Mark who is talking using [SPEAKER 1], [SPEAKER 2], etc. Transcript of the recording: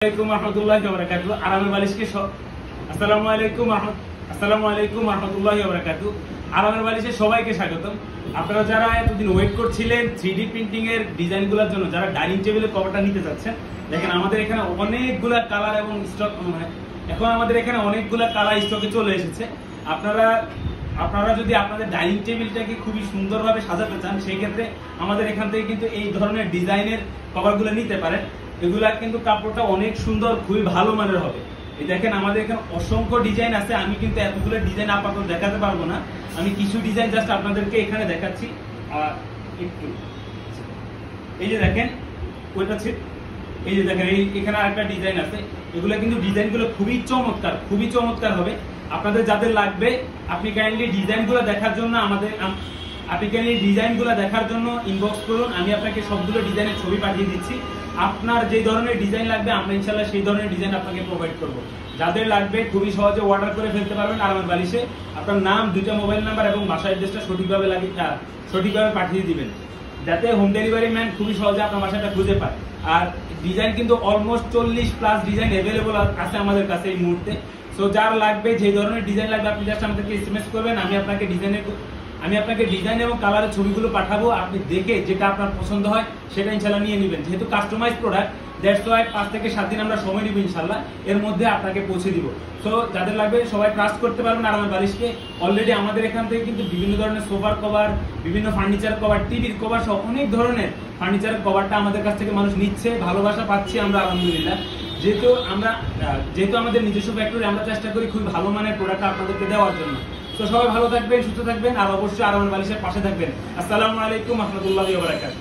[SPEAKER 1] আরামের বালিশকে আরামের বালিশে সবাইকে স্বাগতম। আপনারা যারা এতদিন ওয়েট করছিলেন 3D প্রিন্টিং এর ডিজাইনগুলোর জন্য, যারা ডাইনিং টেবিলের কভারটা নিতে চাচ্ছেন, দেখেন আমাদের এখানে অনেকগুলা কালার এবং স্টক, এখন আমাদের এখানে অনেকগুলা কালার স্টকে চলে এসেছে। আপনারা যদি আপনাদের ডাইনিং টেবিলটাকে খুবই সুন্দরভাবে সাজাতে চান, সেই ক্ষেত্রে আমাদের এখান থেকে কিন্তু এই ধরনের ডিজাইনের কভারগুলো নিতে পারেন। এগুলা কিন্তু কাপড়টা অনেক সুন্দর, খুবই ভালো মানের হবে। এই দেখেন আমাদের এখানে অসংখ্য ডিজাইন আছে। আমি কিন্তু এতগুলো ডিজাইন আপাতত দেখাতে পারবো না, আমি কিছু ডিজাইন জাস্ট আপনাদেরকে এখানে দেখাচ্ছি। একটু এই যে দেখেন, ওইটা এই যে দেখেন, এখানে আরেকটা ডিজাইন আছে। এগুলো কিন্তু ডিজাইনগুলো খুবই চমৎকার হবে। আপনাদের যাদের লাগবে, আপনি কাইন্ডলি ডিজাইনগুলো দেখার জন্য ইনবক্স করুন। আমি আপনাকে সবগুলো ডিজাইনের ছবি পাঠিয়ে দিচ্ছি। আপনার যে ধরনের ডিজাইন লাগবে আমরা ইনশাআল্লাহ সেই ধরনের ডিজাইন আপনাকে প্রোভাইড করব। যাদের লাগবে খুবই সহজে অর্ডার করে ফেলতে পারবেন আরামের বালিশে। আপনার নাম, 2টা মোবাইল নাম্বার এবং বাসার অ্যাড্রেসটা সঠিকভাবে পাঠিয়ে দিবেন, যাতে হোম ডেলিভারি ম্যান খুবই সহজে আপনার বাসাটা খুঁজে পায়। আর ডিজাইন কিন্তু অলমোস্ট 40+ ডিজাইন অ্যাভেলেবল আছে আমাদের কাছে এই মুহূর্তে। সো যার লাগবে, যে ধরনের ডিজাইন লাগবে, আপনি জাস্ট আমাদেরকে SMS করবেন। আমি আপনাকে ডিজাইন এবং কালারের ছবিগুলো পাঠাবো। আপনি দেখে যেটা আপনার পছন্দ হয় সেটা ইনশাল্লাহ নিয়ে নেবেন। যেহেতু কাস্টমাইজ প্রোডাক্ট, দ্যাটস ওয়াই 5 থেকে 7 দিন আমরা সময় নিব ইনশাল্লাহ, এর মধ্যে আপনাকে পৌঁছে দিব। সো যাদের লাগবে সবাই ট্রাস্ট করতে পারবেন আরামের বালিশকে। অলরেডি আমাদের এখান থেকে কিন্তু বিভিন্ন ধরনের সোফার কভার, বিভিন্ন ফার্নিচার কভার, টিভির কভার সহ অনেক ধরনের ফার্নিচারের কভারটা আমাদের কাছ থেকে মানুষ নিচ্ছে, ভালোবাসা পাচ্ছি আমরা আলহামদুলিল্লাহ। যেহেতু আমাদের নিজস্ব ফ্যাক্টরি, আমরা চেষ্টা করি খুবই ভালো মানের প্রোডাক্ট আপনাদেরকে দেওয়ার জন্য। তো সবাই ভালো থাকবেন, সুস্থ থাকবেন, আর অবশ্যই আরামের বালিশের পাশে থাকবেন। আসসালামু আলাইকুম ওয়া রাহমাতুল্লাহি ওয়া বারাকাতুহু।